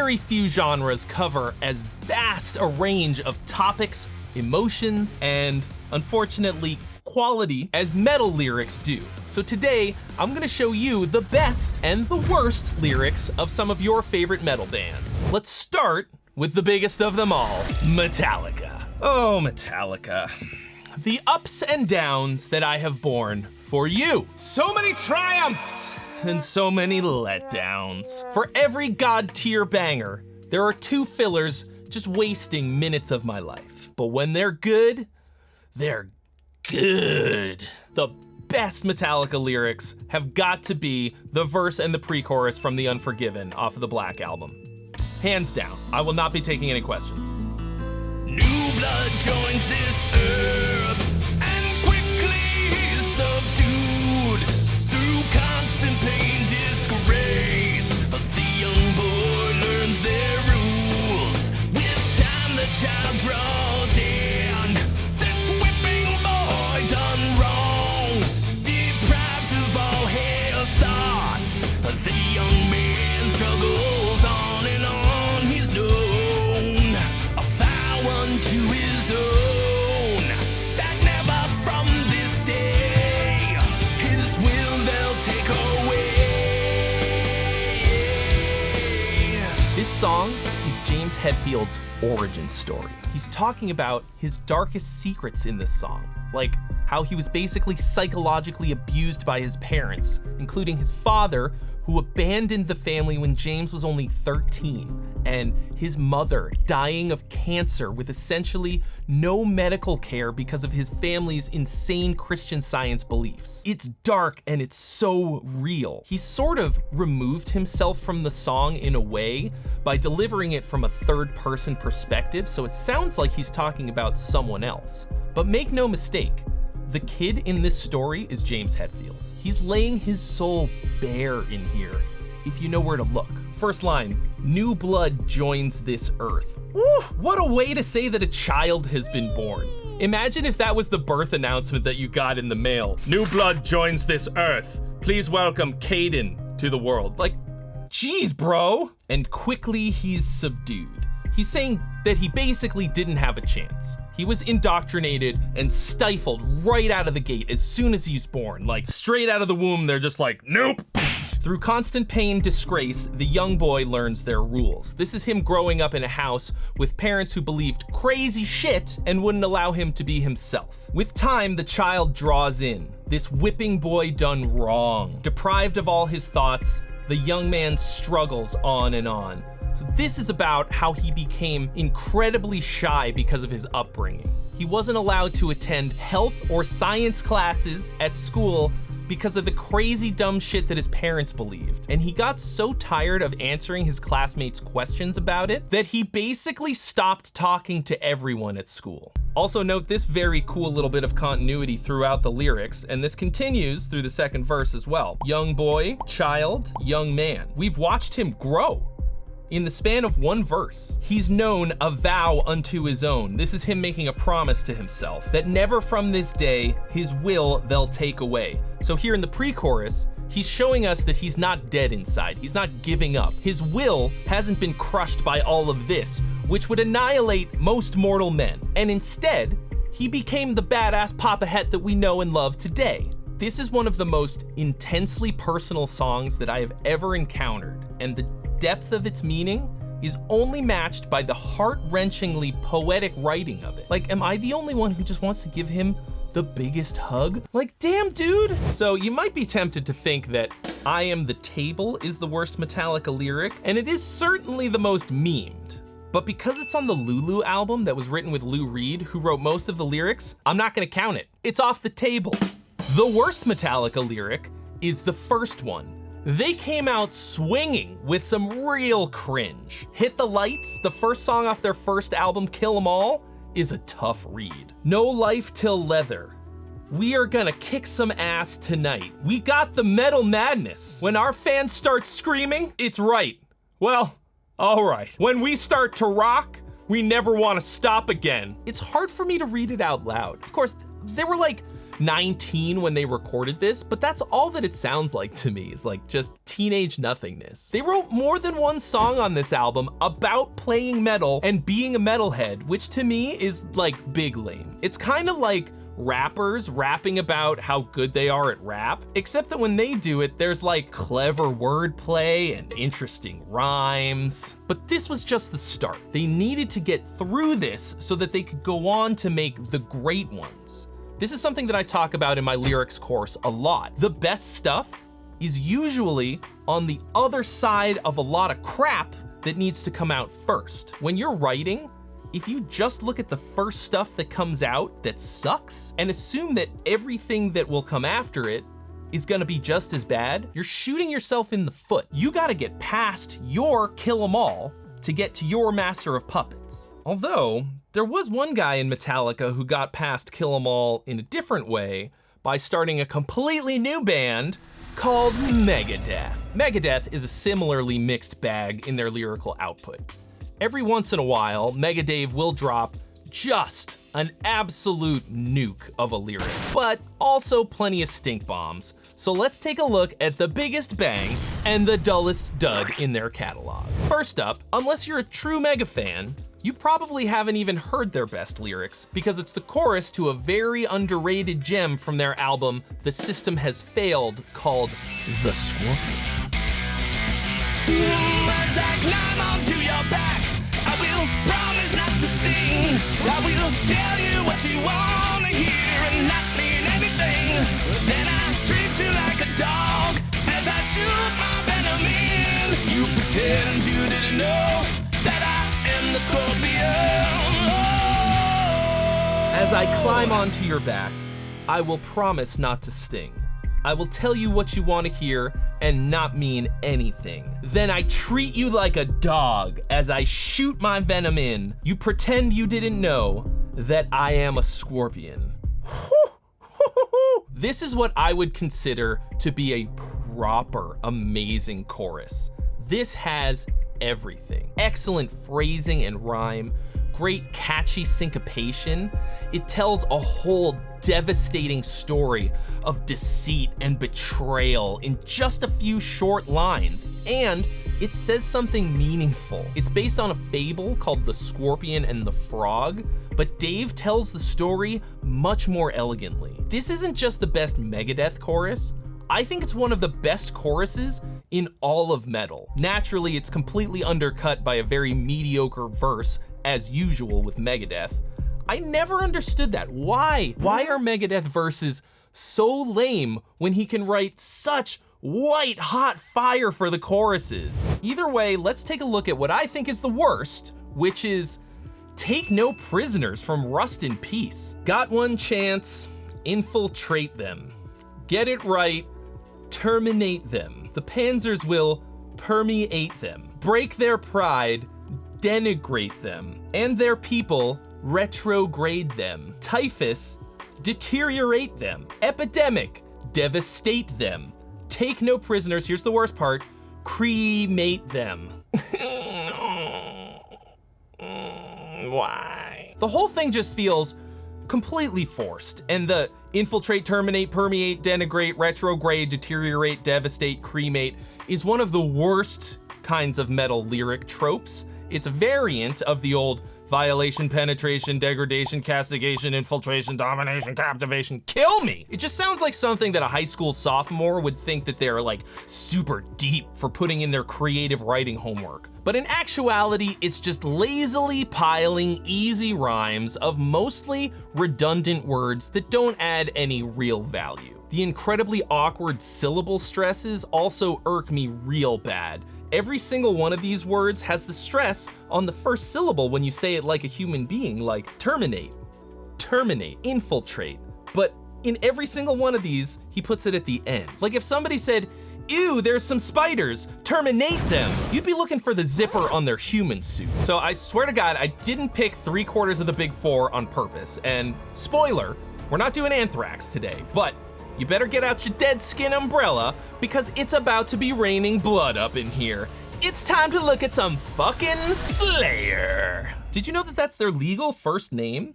very few genres cover as vast a range of topics, emotions, and unfortunately, quality as metal lyrics do. So today, I'm gonna show you the best and the worst lyrics of some of your favorite metal bands. Let's start with the biggest of them all, Metallica. Oh, Metallica. The ups and downs that I have borne for you. So many triumphs and so many letdowns. For every god tier banger, there are two fillers just wasting minutes of my life. But when they're good, they're good. The best Metallica lyrics have got to be the verse and the pre-chorus from the Unforgiven off of the Black album. Hands down, I will not be taking any questions. New blood joins this earth, and quickly is subdued through constant pain, disgrace. The young boy learns their rules. With time, the child draws in. This whipping boy done wrong, deprived of all his thoughts. The young man struggles on and on. He's known a vow unto his own, that never from this day his will they'll take away. This song is James Hetfield's origin story. He's talking about his darkest secrets in this song, like how he was basically psychologically abused by his parents, including his father, who abandoned the family when James was only 13, and his mother dying of cancer with essentially no medical care because of his family's insane Christian Science beliefs. It's dark and it's so real. He sort of removed himself from the song in a way by delivering it from a third-person perspective, so it sounds like he's talking about someone else. But make no mistake, the kid in this story is James Hetfield. He's laying his soul bare in here, if you know where to look. First line, new blood joins this earth. Woo, what a way to say that a child has been born. Imagine if that was the birth announcement that you got in the mail. New blood joins this earth. Please welcome Caden to the world. Like, geez, bro. And quickly he's subdued. He's saying that he basically didn't have a chance. He was indoctrinated and stifled right out of the gate as soon as he's born. Like, straight out of the womb, they're just like, nope. Through constant pain, disgrace, the young boy learns their rules. This is him growing up in a house with parents who believed crazy shit and wouldn't allow him to be himself. With time, the child draws in. This whipping boy done wrong. Deprived of all his thoughts, the young man struggles on and on. So this is about how he became incredibly shy because of his upbringing. He wasn't allowed to attend health or science classes at school because of the crazy dumb shit that his parents believed. And he got so tired of answering his classmates' questions about it that he basically stopped talking to everyone at school. Also note this very cool little bit of continuity throughout the lyrics, and this continues through the second verse as well. Young boy, child, young man. We've watched him grow. In the span of one verse, he's known a vow unto his own. This is him making a promise to himself that never from this day his will they'll take away. So here in the pre-chorus, he's showing us that he's not dead inside. He's not giving up. His will hasn't been crushed by all of this, which would annihilate most mortal men. And instead, he became the badass Papa Het that we know and love today. This is one of the most intensely personal songs that I have ever encountered, and the depth of its meaning is only matched by the heart-wrenchingly poetic writing of it. Like, am I the only one who just wants to give him the biggest hug? Like, damn, dude. So you might be tempted to think that I Am the Table is the worst Metallica lyric, and it is certainly the most memed. But because it's on the Lulu album that was written with Lou Reed, who wrote most of the lyrics, I'm not gonna count it. It's off the table. The worst Metallica lyric is the first one. They came out swinging with some real cringe. Hit the Lights, the first song off their first album, Kill 'Em All, is a tough read. No life till leather. We are gonna kick some ass tonight. We got the metal madness. When our fans start screaming, it's right. Well, all right. When we start to rock, we never wanna stop again. It's hard for me to read it out loud. Of course, there were like 19 when they recorded this, but that's all that it sounds like to me, is like just teenage nothingness. They wrote more than one song on this album about playing metal and being a metalhead, which to me is like big lame. It's kind of like rappers rapping about how good they are at rap, except that when they do it, there's like clever wordplay and interesting rhymes. But this was just the start. They needed to get through this so that they could go on to make the great ones. This is something that I talk about in my lyrics course a lot. The best stuff is usually on the other side of a lot of crap that needs to come out first. When you're writing, if you just look at the first stuff that comes out that sucks and assume that everything that will come after it is gonna be just as bad, you're shooting yourself in the foot. You gotta get past your kill 'em all to get to your Master of Puppets. Although, there was one guy in Metallica who got past kill 'em all in a different way by starting a completely new band called Megadeth. Megadeth is a similarly mixed bag in their lyrical output. Every once in a while, Megadeth will drop just an absolute nuke of a lyric, but also plenty of stink bombs. So let's take a look at the biggest bang and the dullest dud in their catalog. First up, unless you're a true Mega fan, you probably haven't even heard their best lyrics, because it's the chorus to a very underrated gem from their album The System Has Failed, called The Scorpion. As I climb onto your back, I will promise not to sting. I will tell you what you wanna hear and not mean anything. Then I treat you like a dog as I shoot my venom in. You pretend you didn't know that I am the Scorpion. As I climb onto your back, I will promise not to sting. I will tell you what you want to hear and not mean anything. Then I treat you like a dog as I shoot my venom in. You pretend you didn't know that I am a scorpion. This is what I would consider to be a proper, amazing chorus. This has everything. Excellent phrasing and rhyme, great catchy syncopation. It tells a whole devastating story of deceit and betrayal in just a few short lines, and it says something meaningful. It's based on a fable called The Scorpion and the Frog, but Dave tells the story much more elegantly. This isn't just the best Megadeth chorus, I think it's one of the best choruses in all of metal. Naturally, it's completely undercut by a very mediocre verse, as usual with Megadeth. I never understood that. Why? Why are Megadeth verses so lame when he can write such white hot fire for the choruses? Either way, let's take a look at what I think is the worst, which is Take No Prisoners from Rust in Peace. Got one chance, infiltrate them. Get it right, terminate them. The Panzers will permeate them. Break their pride, denigrate them. And their people, retrograde them. Typhus, deteriorate them. Epidemic, devastate them. Take no prisoners, here's the worst part, cremate them. Why? The whole thing just feels completely forced, and the infiltrate, terminate, permeate, denigrate, retrograde, deteriorate, devastate, cremate is one of the worst kinds of metal lyric tropes. It's a variant of the old violation, penetration, degradation, castigation, infiltration, domination, captivation, kill me. It just sounds like something that a high school sophomore would think that they're like super deep for putting in their creative writing homework. But in actuality, it's just lazily piling easy rhymes of mostly redundant words that don't add any real value. The incredibly awkward syllable stresses also irk me real bad. Every single one of these words has the stress on the first syllable when you say it like a human being, like terminate, terminate, infiltrate. But in every single one of these, he puts it at the end. Like if somebody said, ew, there's some spiders, terminate them, you'd be looking for the zipper on their human suit. So I swear to God, I didn't pick 3/4 of the big four on purpose. And spoiler, we're not doing Anthrax today, but you better get out your dead skin umbrella because it's about to be raining blood up in here. It's time to look at some fucking Slayer. Did you know that that's their legal first name?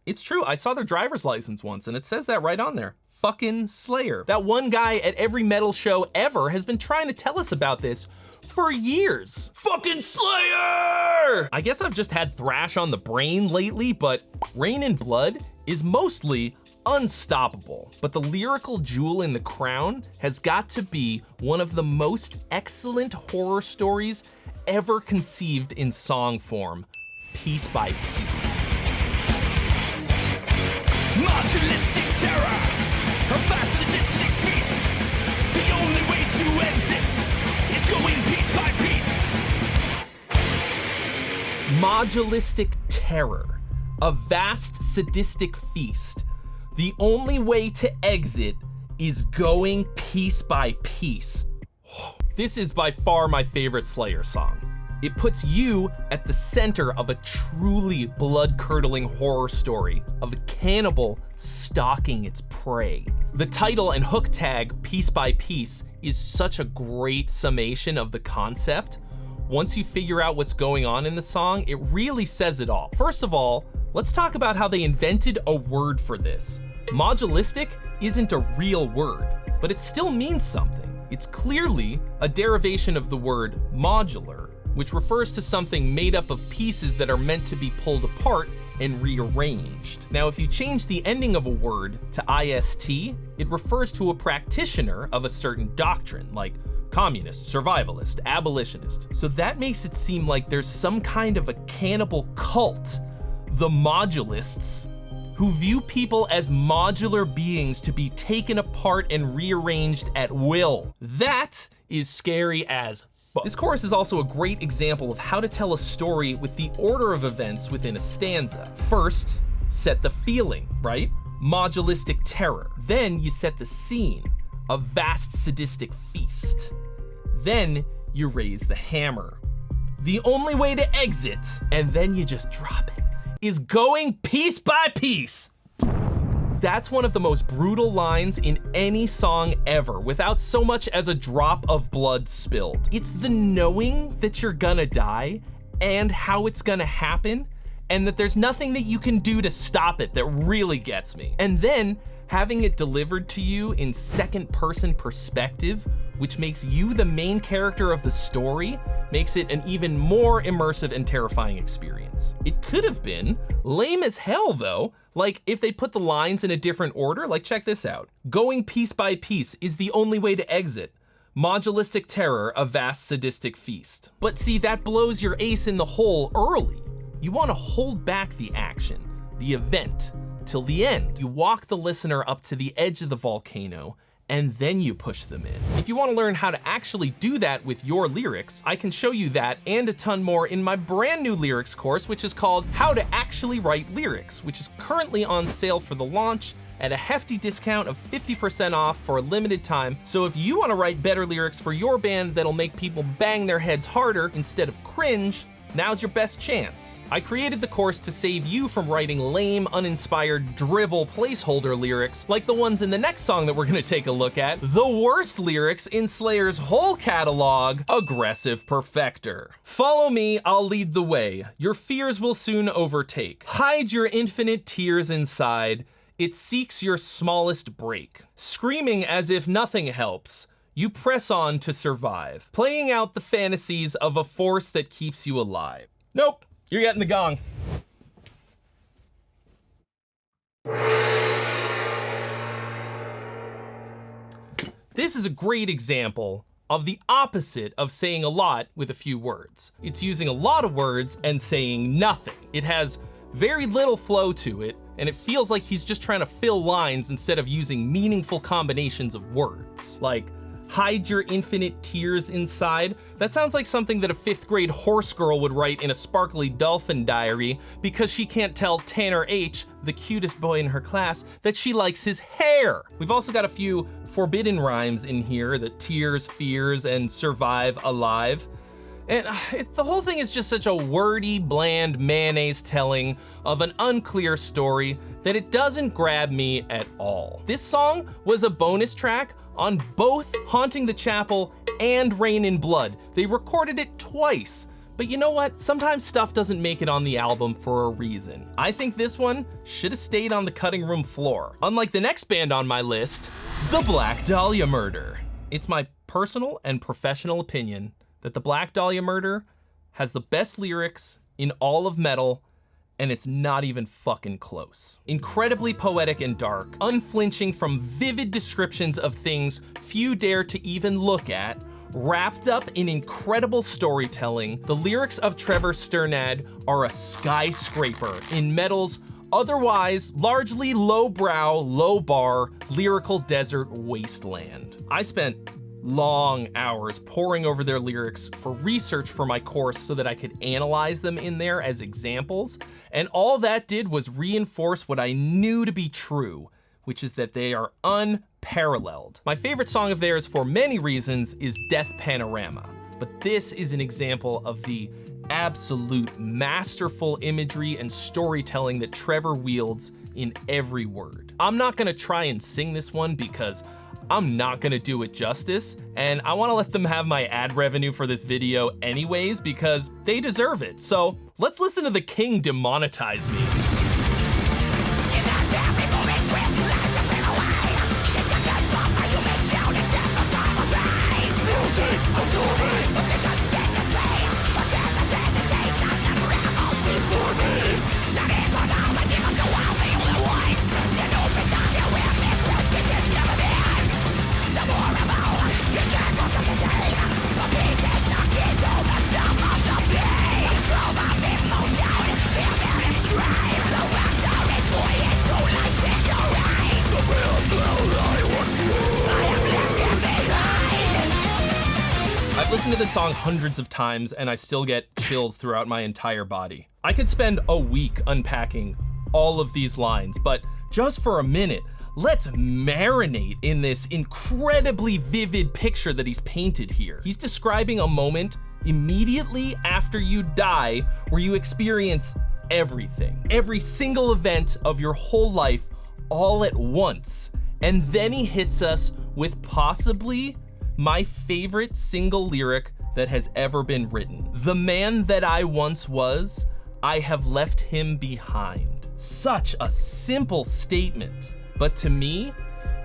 It's true, I saw their driver's license once and it says that right on there. Fucking Slayer. That one guy at every metal show ever has been trying to tell us about this for years. Fucking Slayer! I guess I've just had thrash on the brain lately, but Rain in Blood is mostly unstoppable. But the lyrical jewel in the crown has got to be one of the most excellent horror stories ever conceived in song form, Piece by Piece. Modulistic terror, a fast sadistic feast. The only way to exit is going piece by piece. Modulistic terror, a vast sadistic feast. The only way to exit is going piece by piece. This is by far my favorite Slayer song. It puts you at the center of a truly blood-curdling horror story of a cannibal stalking its prey. The title and hook tag, Piece by Piece, is such a great summation of the concept. Once you figure out what's going on in the song, it really says it all. First of all, let's talk about how they invented a word for this. Modulistic isn't a real word, but it still means something. It's clearly a derivation of the word modular, which refers to something made up of pieces that are meant to be pulled apart and rearranged. Now, if you change the ending of a word to IST, it refers to a practitioner of a certain doctrine, like communist, survivalist, abolitionist. So that makes it seem like there's some kind of a cannibal cult, the modulists, who view people as modular beings to be taken apart and rearranged at will. That is scary as fuck. This chorus is also a great example of how to tell a story with the order of events within a stanza. First, set the feeling, right? Modulistic terror. Then you set the scene, a vast sadistic feast. Then you raise the hammer. The only way to exit, and then you just drop it, is going piece by piece. That's one of the most brutal lines in any song ever, without so much as a drop of blood spilled. It's the knowing that you're gonna die and how it's gonna happen, and that there's nothing that you can do to stop it that really gets me. And then having it delivered to you in second person perspective, which makes you the main character of the story, makes it an even more immersive and terrifying experience. It could have been lame as hell though, like if they put the lines in a different order. Like, check this out. Going piece by piece is the only way to exit. Modulistic terror, a vast sadistic feast. But see, that blows your ace in the hole early. You want to hold back the action, the event, till the end. You walk the listener up to the edge of the volcano, and then you push them in. If you want to learn how to actually do that with your lyrics, I can show you that and a ton more in my brand new lyrics course, which is called How to Actually Write Lyrics, which is currently on sale for the launch at a hefty discount of 50% off for a limited time. So if you want to write better lyrics for your band that'll make people bang their heads harder instead of cringe, now's your best chance. I created the course to save you from writing lame, uninspired, drivel placeholder lyrics like the ones in the next song that we're gonna take a look at, the worst lyrics in Slayer's whole catalog, Aggressive Perfector. Follow me, I'll lead the way. Your fears will soon overtake. Hide your infinite tears inside. It seeks your smallest break. Screaming as if nothing helps, you press on to survive, playing out the fantasies of a force that keeps you alive. Nope, you're getting the gong. This is a great example of the opposite of saying a lot with a few words. It's using a lot of words and saying nothing. It has very little flow to it, and it feels like he's just trying to fill lines instead of using meaningful combinations of words. Like, hide your infinite tears inside. That sounds like something that a 5th grade horse girl would write in a sparkly dolphin diary because she can't tell Tanner H, the cutest boy in her class, that she likes his hair. We've also got a few forbidden rhymes in here, the tears, fears, and survive alive. And the whole thing is just such a wordy, bland mayonnaise telling of an unclear story that it doesn't grab me at all. This song was a bonus track on both Haunting the Chapel and Rain in Blood. They recorded it twice. But you know what? Sometimes stuff doesn't make it on the album for a reason. I think this one should have stayed on the cutting room floor. Unlike the next band on my list, the Black Dahlia Murder. It's my personal and professional opinion that the Black Dahlia Murder has the best lyrics in all of metal, and it's not even fucking close. Incredibly poetic and dark, unflinching from vivid descriptions of things few dare to even look at, wrapped up in incredible storytelling, the lyrics of Trevor Sternad are a skyscraper in metal's otherwise largely lowbrow, low-bar, lyrical desert wasteland. I spent long hours poring over their lyrics for research for my course so that I could analyze them in there as examples, and all that did was reinforce what I knew to be true, which is that they are unparalleled. My favorite song of theirs for many reasons is Death Panorama, but this is an example of the absolute masterful imagery and storytelling that Trevor wields in every word. I'm not gonna try and sing this one because I'm not gonna do it justice, and I wanna let them have my ad revenue for this video anyways because they deserve it. So let's listen to the king demonetize me. I've listened to this song hundreds of times and I still get chills throughout my entire body. I could spend a week unpacking all of these lines, but just for a minute, let's marinate in this incredibly vivid picture that he's painted here. He's describing a moment immediately after you die where you experience everything, every single event of your whole life all at once. And then he hits us with possibly my favorite single lyric that has ever been written. The man that I once was, I have left him behind. Such a simple statement, but to me,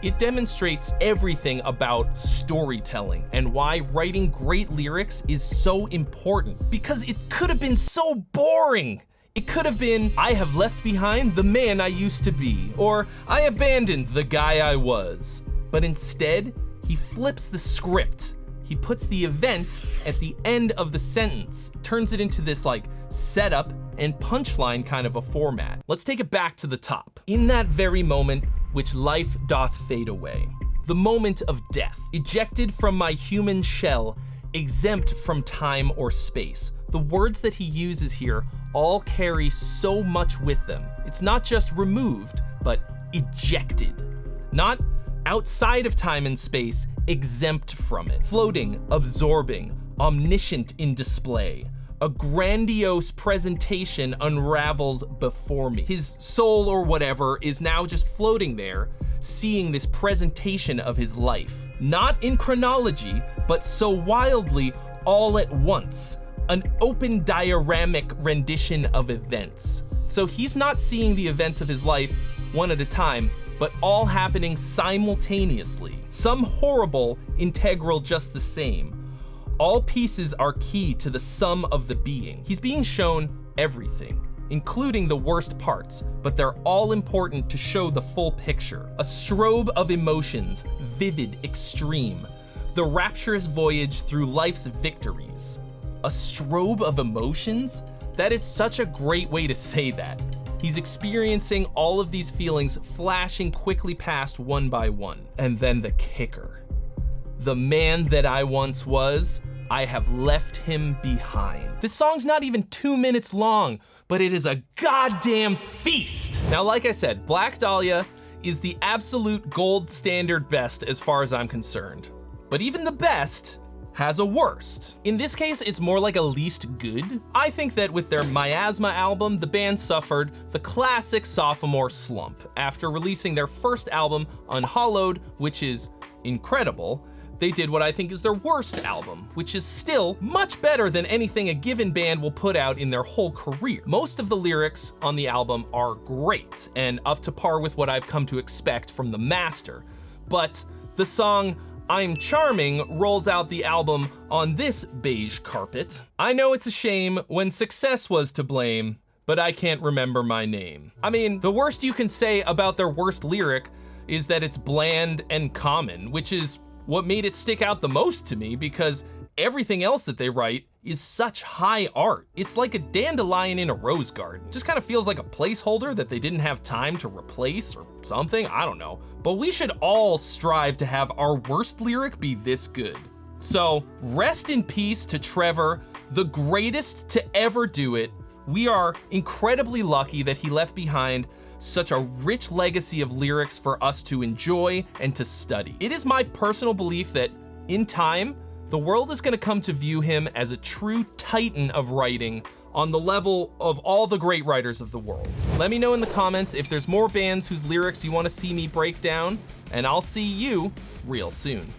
it demonstrates everything about storytelling and why writing great lyrics is so important, because it could have been so boring. It could have been, I have left behind the man I used to be, or I abandoned the guy I was. But instead, he flips the script. He puts the event at the end of the sentence, turns it into this like setup and punchline kind of a format. Let's take it back to the top. In that very moment, which life doth fade away, the moment of death, ejected from my human shell, exempt from time or space. The words that he uses here all carry so much with them. It's not just removed, but ejected. Not outside of time and space, exempt from it. Floating, absorbing, omniscient in display. A grandiose presentation unravels before me. His soul or whatever is now just floating there, seeing this presentation of his life. Not in chronology, but so wildly all at once. An open dioramic rendition of events. So he's not seeing the events of his life one at a time, but all happening simultaneously. Some horrible, integral just the same. All pieces are key to the sum of the being. He's being shown everything, including the worst parts, but they're all important to show the full picture. A strobe of emotions, vivid, extreme. The rapturous voyage through life's victories. A strobe of emotions? That is such a great way to say that. He's experiencing all of these feelings flashing quickly past one by one. And then the kicker. The man that I once was, I have left him behind. This song's not even 2 minutes long, but it is a goddamn feast. Now, like I said, Black Dahlia is the absolute gold standard best as far as I'm concerned. But even the best has a worst. In this case, it's more like a least good. I think that with their Miasma album, the band suffered the classic sophomore slump. After releasing their first album, Unhallowed, which is incredible, they did what I think is their worst album, which is still much better than anything a given band will put out in their whole career. Most of the lyrics on the album are great and up to par with what I've come to expect from the master, but the song I'm Charming rolls out the album on this beige carpet. I know it's a shame when success was to blame, but I can't remember my name. I mean, the worst you can say about their worst lyric is that it's bland and common, which is what made it stick out the most to me, because everything else that they write is such high art. It's like a dandelion in a rose garden. Just kind of feels like a placeholder that they didn't have time to replace or something, I don't know. But we should all strive to have our worst lyric be this good. So rest in peace to Trevor, the greatest to ever do it. We are incredibly lucky that he left behind such a rich legacy of lyrics for us to enjoy and to study. It is my personal belief that in time, the world is going to come to view him as a true titan of writing on the level of all the great writers of the world. Let me know in the comments if there's more bands whose lyrics you want to see me break down, and I'll see you real soon.